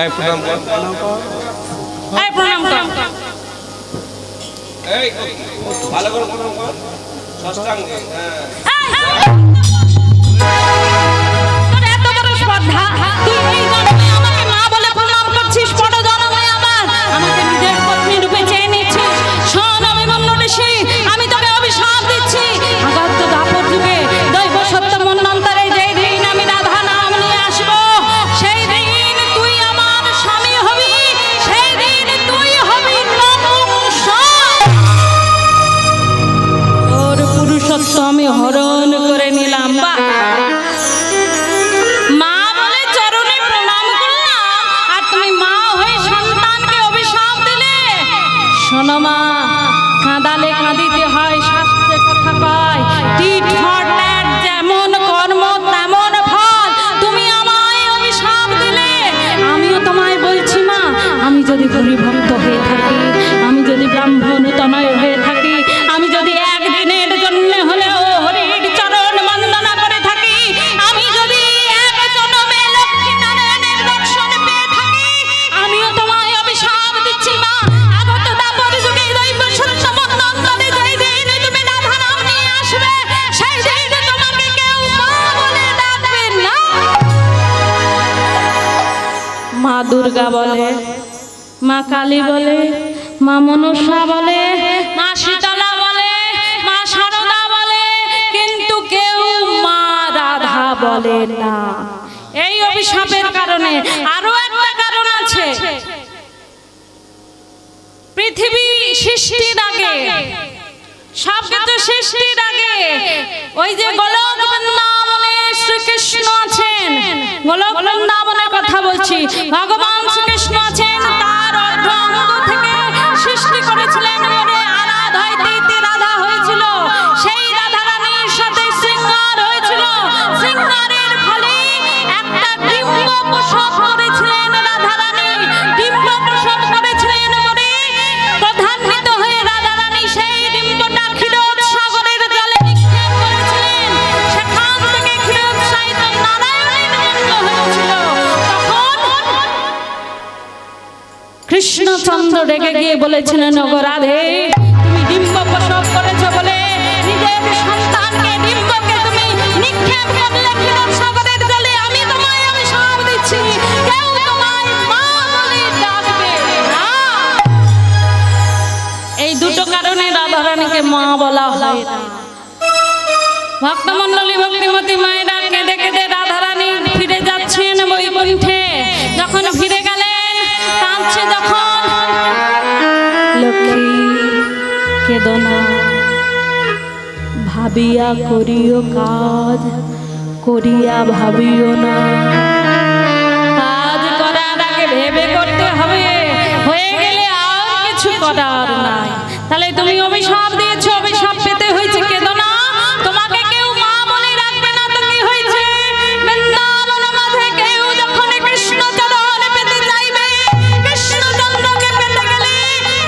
প্রণাম কর প্রণাম কর ভালো করে প্রণাম কর ষষ্ঠাঙ্গে তোর এত বড় স্পর্ধা তুই এই জন্মে আমাকে মা বলে প্রণাম করছিস পর জন্মে আমাকে নিজের পত্নী রূপে চেয়ে নিচ্ছিস শোন আমি মন্ডলেশী আমি তোকে অভিশাপ দিচ্ছি আগত দাপর যুগে দৈব সত্য মন্বন্তরে যেই দিন আমি রাধা নাম নিয়ে আসবো সেই দিন তুই আমার স্বামী হবি সেই দিন তুই হবি তোর পুরুষত্ব আমি হরণ করে নিলাম বা মা বলে চরণে প্রণাম করলাম আর তুমি মা হয়ে সন্তানকে অভিশাপ দিলে শোনো মা কাঁদালে কাঁদিতে হয় শাস্ত্রে কথা কয় টিট ফর ট্যাট যেমন কর্ম তেমন ফল তুমি আমায় অভিশাপ দিলে আমিও তোমায় বলছি মা আমি যদি হরিভক্ত হয়ে থাকি আমি যদি ব্রাহ্মণ তনয় হয়ে থাকি আমি যদি একদিনের জন্য হলেও হরির চরণ বন্দনা করে থাকি আমি যদি এক জন্মে লক্ষ্মী নারায়ণের দর্শন পেয়ে থাকি আমিও তোমায় অভিশাপ দিচ্ছি মা আগত দাপর যুগে দৈব সত্য মন্বন্তরে যেই দিন তুমি রাধা নাম নিয়ে আসবে সেই দিন তোমাকে কেউ মা বলে ডাকবে না মা দুর্গা বলে মা কালী বলে মা মনসা বলে মা শীতলা বলে মা শারদা বলে কিন্তু কেউ মা রাধা বলে না এই অভিশাপের কারণে আরো একটা কারণ আছে পৃথিবী সৃষ্টির আগে সবকিছু সৃষ্টির আগে ওই যে গোলক বৃন্দাবনে শ্রীকৃষ্ণ আছেন গোলক বৃন্দাবনের কথা বলছি ভগবান শ্রীকৃষ্ণ আছেন তার অর্ধ অঙ্গ থেকে সৃষ্টি করেছিলেন বলে আরাধাইতি রাধা হয়েছিল সেই রাধা রানীর সাথে শৃঙ্গার হয়েছিল শৃঙ্গারের ফলে একটা ডিম্ব প্রসব করেছিলেন রাধা রানী ডিম্ব প্রসব করেছিলেন বলে প্রধান্বিত হয়ে রাধা রানী সেই ডিম্বটা ক্ষীরোদ সাগরের জলে নিক্ষেপ করেছিলেন সেখান থেকে ক্ষীরোদসায়িত নারায়ণের জন্ম হয়েছিল তখন কৃষ্ণচন্দ্র রেগে গিয়ে বলেছিলেন ওগো রাধে তুমি ডিম্ব প্রসব করেছো বলে নিজের সন্তানকে ডিম্বকে তুমি নিক্ষেপ করলে ক্ষীরোদ সাগরের জলে আমি তোমায় অভিশাপ দিচ্ছি কেউ তোমায় মা বলে ডাকবে না এই দুটো কারণে রাধা রানীকে মা বলা হয় না ভক্তমণ্ডলী ভক্তিমতী মায়েরা কেঁদে কেঁদে রাধা রানী ফিরে যাচ্ছেন বৈকুণ্ঠে যখন ফিরে গেলেন কাঁদছে যখন লক্ষ্মী কেঁদো না ভাবিয়া করিও কাজ করিয়া ভাবিও না কাজ করার আগে ভেবে করতে হবে হয়ে গেলে আর কিছু করার নাই তাহলে তুমি অভিশাপ দিয়েছো অভিশাপ পেতে হয়েছে কেঁদো না তোমাকে কেউ মা বলে রাখবে না তো কি হয়েছে বৃন্দাবন মাঝে কেউ যখন কৃষ্ণচরণ পেতে চাইবে কৃষ্ণচন্দ্রকে পেতে গেলে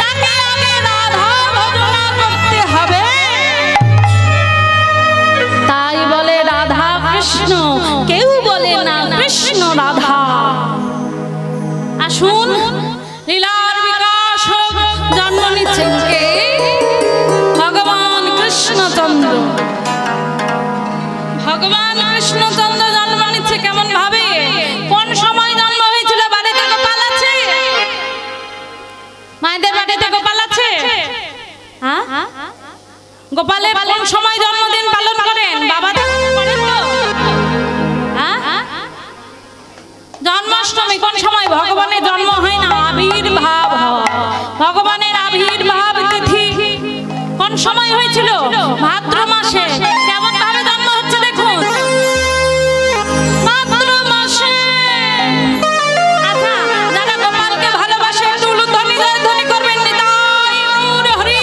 তাকে আগে রাধা ভজনা করতে হবে তাই বলে রাধা কৃষ্ণ কেউ বলে না কৃষ্ণ রাধা আসুন লীলার বিকাশ হোক জন্ম নিচ্ছেন কে ভগবান কৃষ্ণচন্দ্র ভগবান কৃষ্ণচন্দ্র জন্ম নিচ্ছে কেমন ভাবে কোন সময় জন্ম হয়েছিল বাড়িতে গোপাল আছে মায়েদের বাড়িতে গোপাল আছে হ্যাঁ গোপালের কোন সময় জন্মদিন পালন করেন বাবা করেন তো হ্যাঁ জন্মাষ্টমী কোন সময় ভগবানের জন্ম হয় না আবির্ভাব হয় ভগবানের আবির্ভাব তিথি কোন সময় হয়েছিল ভাদ্র মাসে কেমন ভাবে জন্ম হচ্ছে দেখুন ভাদ্র মাসে আচ্ছা যারা গোপালকে ভালোবাসে তুলু ধ্বনি ধ্বনি করবেন নিতাই গৌর হরি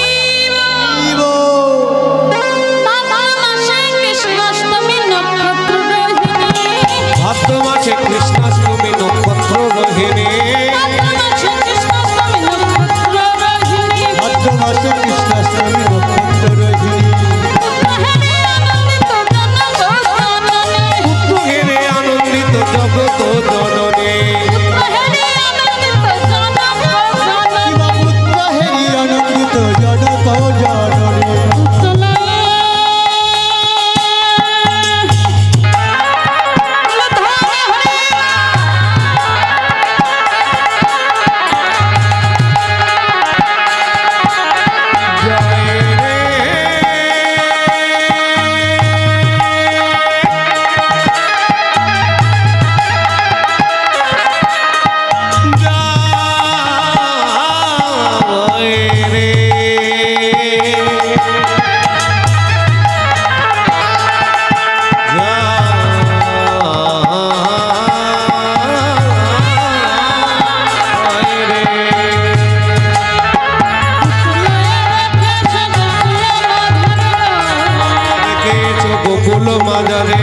ভাদ্র মাসে কৃষ্ণাষ্টমী নক্ষত্র রোহিণী ভাদ্র মাসে কৃষ্ণাষ্টমী নক্ষত্র রোহিণী ভাদ্র মাসে কৃষ্ণাষ্টমী নক্ষত্র রোহিণী পুত্র হেরে আনন্দিত জগত জননী গোকুল মাঝারে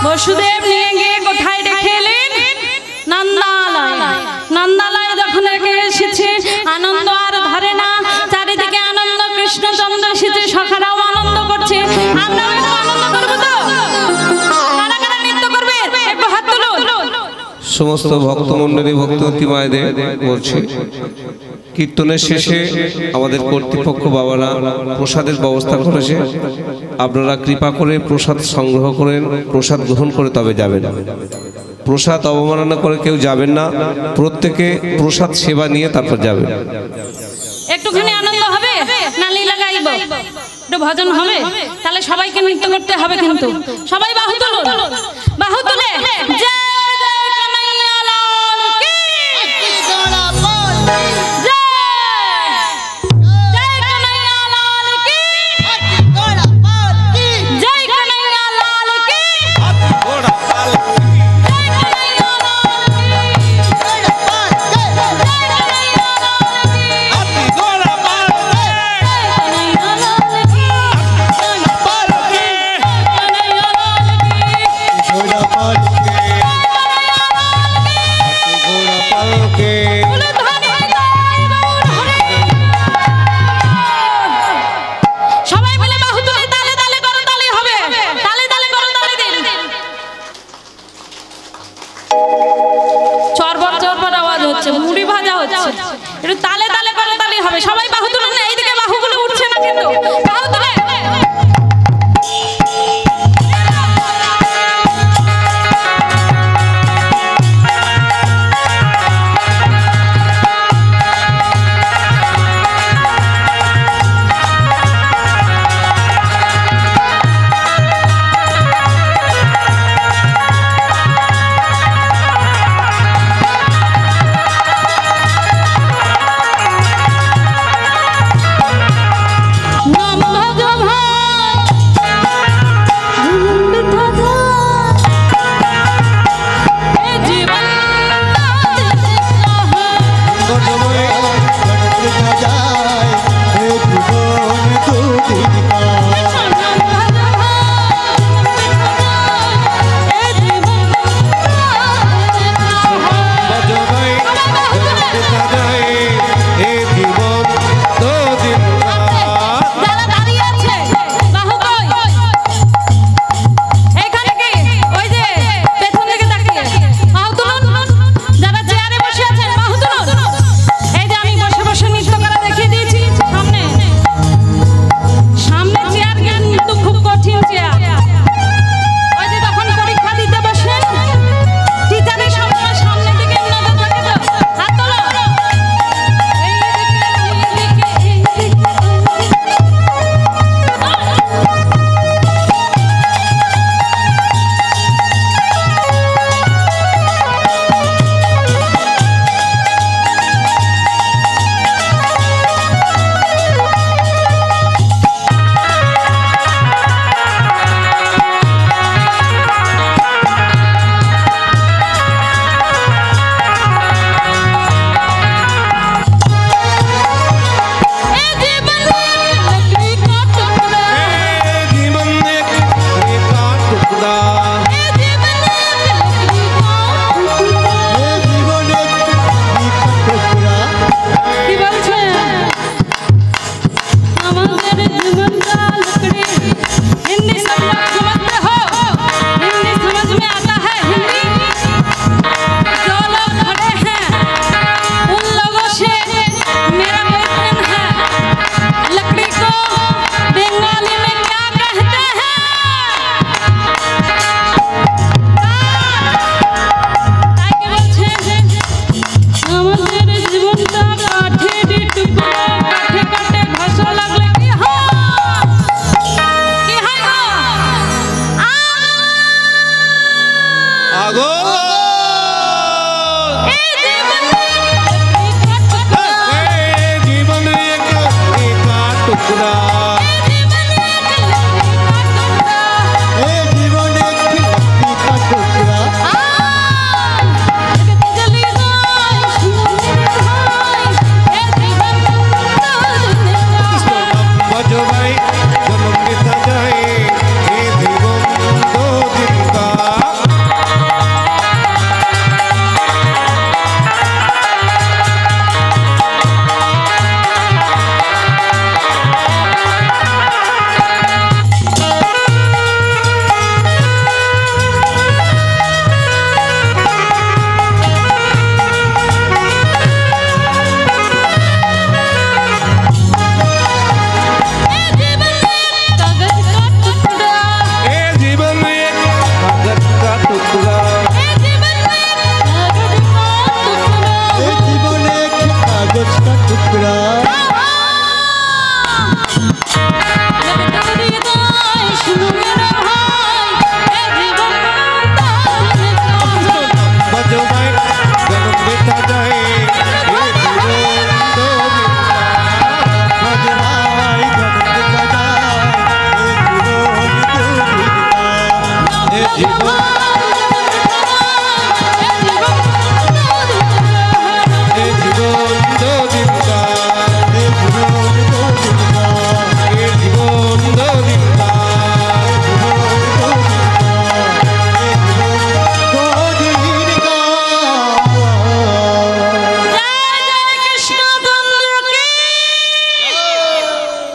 বসুদেব নিয়ে গিয়ে কোথায় রেখে এলেন? নন্দালয়। নন্দালয়ে যখন রেখে এসেছে, আনন্দ আর ধরে না, চারিদিকে আনন্দ, কৃষ্ণচন্দ্র এসেছে, সখারাও আনন্দ করছে। আমরা আনন্দ করবো তো? কারা কারা নৃত্য করবে? একটু হাত তুলুন। সমস্ত ভক্তমণ্ডলী ভক্তবতী মায়েদের বলছি, কীর্তনের শেষে আমাদের কর্তৃপক্ষ বাবারা প্রসাদের ব্যবস্থা করেছে। আপনারা কৃপা করে প্রসাদ সংগ্রহ করেন, প্রসাদ গ্রহণ করে তবে যাবেন। প্রসাদ অবমাননা করে কেউ যাবেন না, প্রত্যেকে প্রসাদ সেবা নিয়ে তারপর যাবেন। একটুখানি আনন্দ হবে। নালি লাগাইব একটু ভজন হবে তাহলে সবাইকে নৃত্য করতে হবে কিন্তু সবাই বাহু তুলুন বাহু তুলে জয় জয় কানাইয়া লাল কি জয় জয় কানাইয়া লাল কি জয় কানাইয়া লাল কি ঘোড়া পাল জয় কানাইয়া লাল কি জয় কানাইয়া লাল কি হাতি ঘোড়া পাল জয় কানাইয়া লাল কি পাল কে কানাইয়া লাল কি ঘোড়া পাল কে হাতি ঘোড়া পাল কে বলে ধ্বনি জয় গৌর হরি সবাই মিলে বাহু তুলে তালে তালে করো তালি হবে তালে তালে করো তালি দিন চরবর চরবর আওয়াজ হচ্ছে মুড়ি ভাজা হচ্ছে একটু তালে তালে করো তালি হবে সবাই বাহু তুলুন এইদিকে বাহুগুলো উঠছে না কিন্তু বাহু তুলে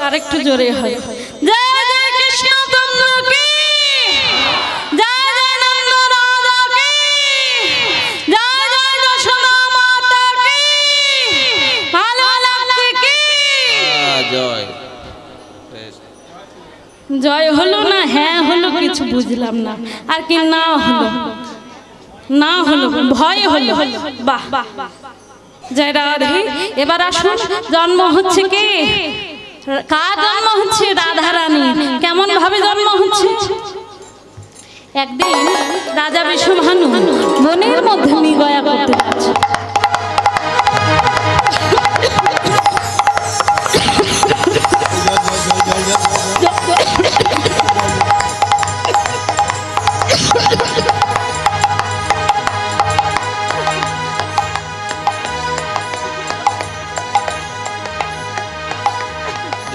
আরেকটু জোরে হয়। জয় জয় কৃষ্ণ চন্দ্র কি, জয় জয় নন্দ রাজা কি, জয় জয় যশোদা মাতা কি, ভালো লাগছে কি? জয় জয় হলো না হ্যাঁ হলো কিছু বুঝলাম না, আর কি না হলো, না হলো ভয় হলো। বাহ বাহ, জয় রাধে। এবার আসুন, জন্ম হচ্ছে কি, কার জন্ম হচ্ছে? রাধা রানী। কেমন ভাবে জন্ম হচ্ছে? একদিন রাজা বিশ্বভানু বনের মধ্যে মৃগয়া করতে যাচ্ছে।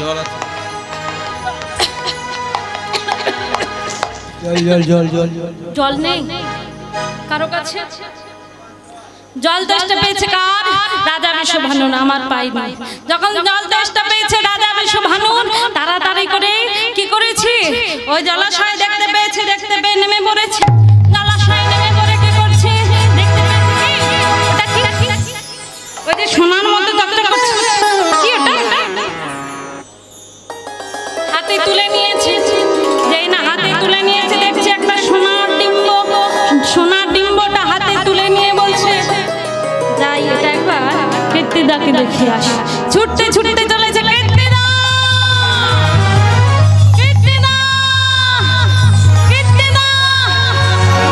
জল আছে? জল জল জল জল জল জল নেই কারো কাছে? জল তেষ্টা পেয়েছে কার? রাজা বিশ্বভানু। আমার পাইনি। যখন জল তেষ্টা পেয়েছে রাজা বিশ্বভানু তাড়াতাড়ি করে কি করেছে, ওই জলাশয় দেখতে পেয়েছে, দেখতে পেয়ে নেমে পড়েছে। জলাশয় নেমে পড়ে কি করছে দেখতে পেয়েছে, ওটা কি? ওই যে সোনার মধ্যে দরজা করছে, কি ওটা? হাতে তুলে নিয়েছে। যেই না হাতে তুলে নিয়েছে দেখছে একটা সোনার ডিম্ব। সোনার ডিম্বটা হাতে তুলে নিয়ে বলছে, যাই এটা একবার কীর্তিদাকে দেখে আসি। ছুটতে ছুটতে চলেছে কীর্তিদা, কীর্তিদা, কীর্তিদা,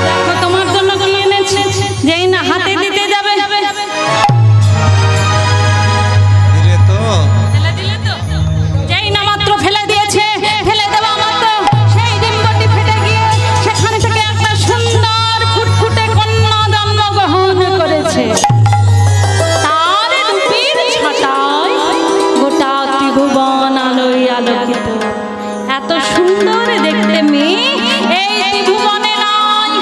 দেখো তোমার জন্য কি এনেছে। যেই না হাতে দিতে যাবে, দিলে তো? ফেলে দিলে তো? যেই না মাত্র ফেলে দিয়েছে, ফেলে দেওয়া মাত্র সেই ডিম্বটি ফেটে গিয়ে সেখান থেকে একটা সুন্দর ফুটফুটে কন্যা জন্মগ্রহণ করেছে। তার রূপের ছাটায় গোটা ত্রিভুবন আলোয় আলোকিত। এত সুন্দর দেখতে মেয়ে এই ত্রিভুবনে নাই।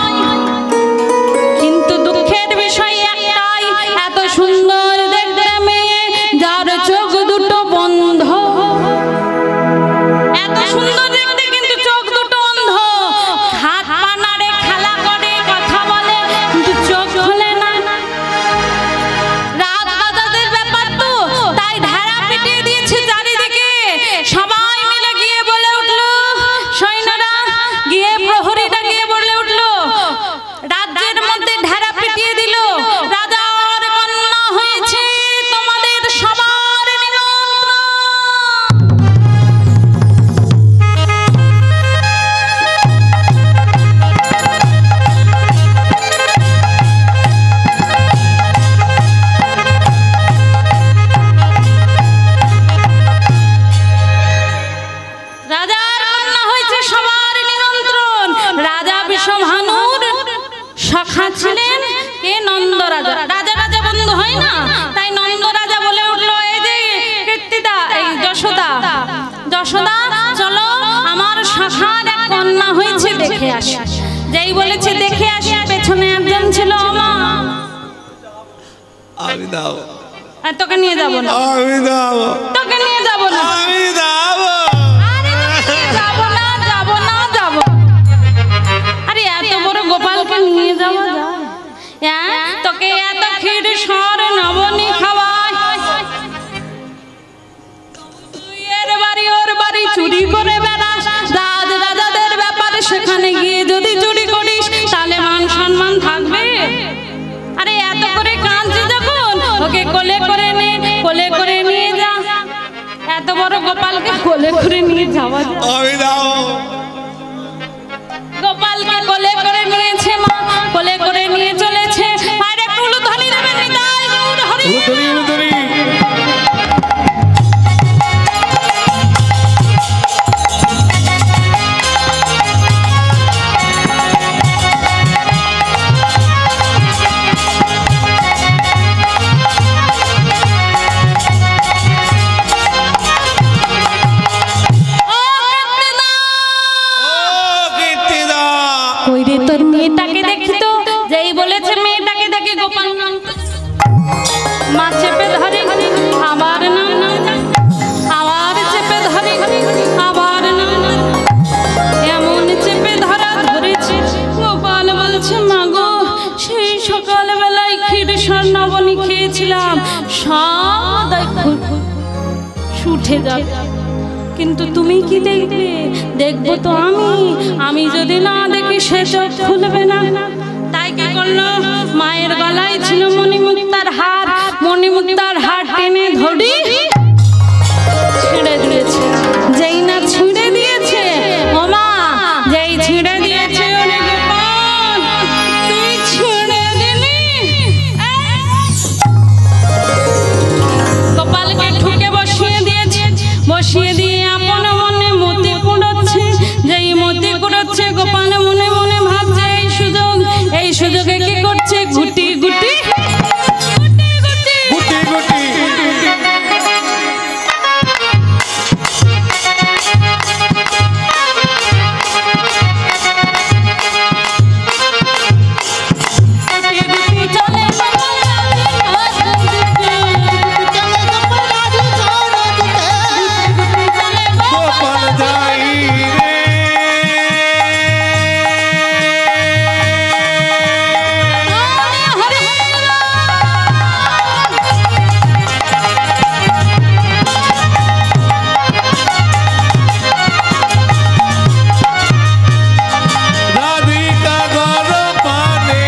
কিন্তু দুঃখের বিষয় একটাই, এত সুন্দর দেখতে মেয়ে যার চোখ দুটো বন্ধ। এত সুন্দর দেখতে কিন্তু চোখ দুটো অন্ধ। হাত পা নাড়ে, খেলা করে, কথা বলে, কিন্তু চোখ খোলে না। রাত বাজাদের ব্যাপার তো, তাই ঢেরা পিটিয়ে দিয়েছে চারিদিকে। সবাই মিলে গিয়ে বলে উঠলো, সৈন্যরা গিয়ে প্রহরীরা গিয়ে বলে উঠলো, রাজ্যের মধ্যে ঢেরা পিটিয়ে দিল, রাজার কন্যা হয়েছে, তোমাদের সবার নিমন্ত্রণ। রাজার কন্যা হয়েছে, সবার নিমন্ত্রণ। রাজা বিশ্বভানুর সখা ছিলেন কে? নন্দ রাজা। রাজা রাজা বন্ধু হয় না, তাই নন্দ রাজা বলে উঠলো, এই যে কীর্তিদা, এই যশোদা, যশোদা চলো আমার সখার এক কন্যা হয়েছে, দেখে আসি। যেই বলেছে দেখে আসি, পেছনে একজন ছিল মা। আমি দাও, তোকে নিয়ে যাবো না, আমি দাও, তোকে নিয়ে যাবো না, আমি দাও। আরে তোকে যাবো না, যাবো না, যাবো। আরে এত বড় গোপালকে নিয়ে যাওয়া যায়? হ্যাঁ, তোকে এত ক্ষীর সর নবনী খাওয়ায়, তুই এর বাড়ি ওর বাড়ি চুরি করে বেড়াস। রাজ রাজাদের ব্যাপারে সেখানে গিয়ে যদি চুরি করিস তাহলে মান সম্মান থাকবে? আরে এত করে কাঁদছে যখন, ওকে কোলে করে নে, কোলে করে নিয়ে যা। এত বড় গোপালকে কোলে করে নিয়ে যাওয়া যায়? আমি দাও। গোপালকে কোলে করে নিয়েছে মা, কোলে করে নিয়ে চলেছে। আর একটু উলুধ্বনি দেবেন নিতাই গৌর হরি। উলুধ্বনি, উলুধ্বনি। কই রে তোর মেয়েটাকে দেখি তো। যেই বলেছে মেয়েটাকে দেখে গোপাল মা চেপে ধরে উঠে যাবে, কিন্তু তুমি কি দেখবে? দেখবো তো আমি যদি না দেখি সে চোখ খুলবে না। তাই কি করলো, মায়ের গলায় ছিল মণিমুক্তার হার, মণিমুক্তার হার টেনে ধরি ছিঁড়ে দিয়েছে। যেই না ছিঁড়ে দিয়েছে, ও মা, যেই ছিঁড়ে দিয়েছে, ওরে গোপাল তুই ছিঁড়ে দিলি। গোপালকে ঠুকে বসিয়ে দিয়েছে, বসিয়ে দিয়ে আপন মনে মতি কুড়োচ্ছে। যেই মতি কুড়োচ্ছে, গোপাল মনে মনে ভাবছে এই সুযোগে কি করছে, গুটি গুটি গুটি গুটি গোপাল যাই রে, রাধিকা গরপানে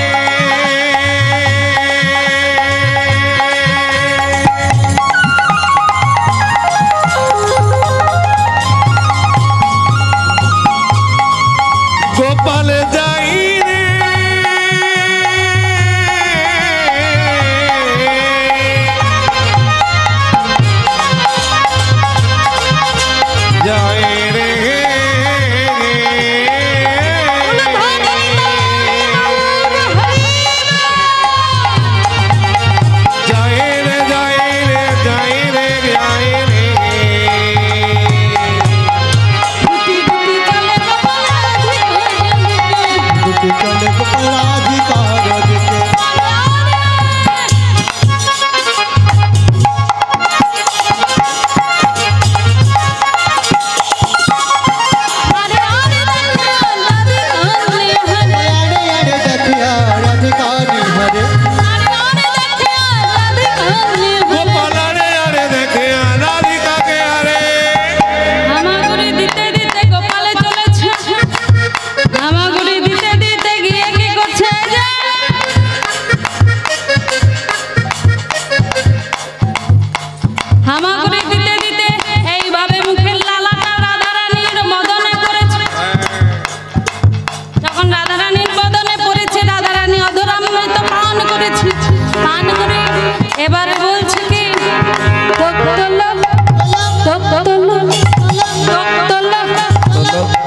গোপাল যাই রে, যাই রে, যাই রে, যাই রে, যাই রে, যাই রে, গুটি চলে গোপাল রাধিকার দিকে। গোপাল আরে আরে দেখে রাধিকাকে আরে, হামাগুড়ি দিতে দিতে গোপালে চলেছে, হামাগুড়ি দিতে দিতে গিয়ে কি করছে, এই যে হামাগুড়ি দিতে দিতে এইভাবে মুখের লালাটা রাধারানীর মদনে পড়েছে। যখন রাধারানীর মদনে পড়েছে, রাধারানী অধরামৃত পান করেছে, পান করে এবারে বলছে কি,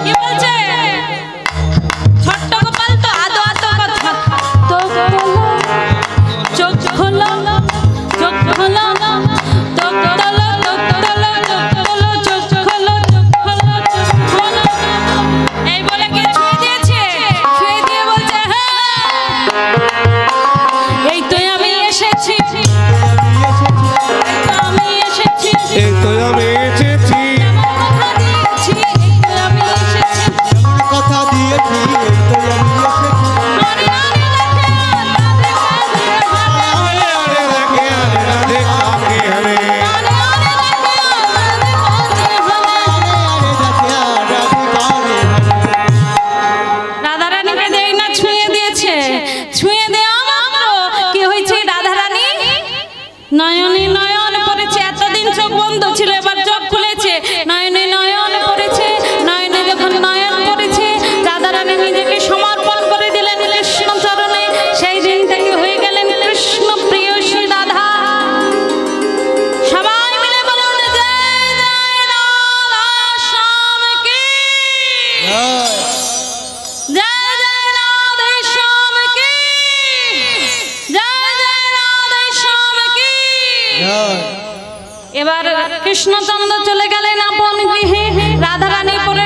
কি বলছে, ছোট্ট গোপাল তো আদো আদো কথা, চোখ খোলো, চোখ খোলো, চোখ খোলো, চোখ খোলো, চোখ খোলো, চোখ খোলো, চোখ খোলো, চোখ খোলো। এই বলে কি ছুঁয়ে দিয়েছে, ছুঁয়ে দিয়ে বলছে, হ্যাঁ এই তো আমি এসেছি, আমি এসেছি, এই তো আমি এসেছি, কথা দিয়েছি, এই তো আমি এসেছি। কথা দিয়েছি, এই তো আমি এসেছি। আরে আরে আরে আরে দেখে আরে রাধিকাকে আরে, আরে আরে রাধারানীকে দেই না ছুঁয়ে দিয়েছে, ছুঁয়ে দেওয়া মাত্র কি হয়েছে, রাধারানী নয়নে নয়ন পড়েছে। এতদিন চোখ বন্ধ ছিল, এবার চোখ খুলেছে, নয়নে নয়ন পড়েছে। নয়নে যখন নয়ন পড়েছে, রাধারানী নিজেকে সমর্পণ করে দিলেন কৃষ্ণ চরণে। সেই দিন থেকে হয়ে গেলেন কৃষ্ণ প্রিয়সী রাধা। সবাই মিলে বলুন, জয় জয় রাধা শ্যাম কি, জয় জয় রাধে শ্যাম কি, জয় জয় রাধে শ্যাম কি। এবার কৃষ্ণচন্দ্র চলে গেলেন আপন গৃহে, রাধারানী পরে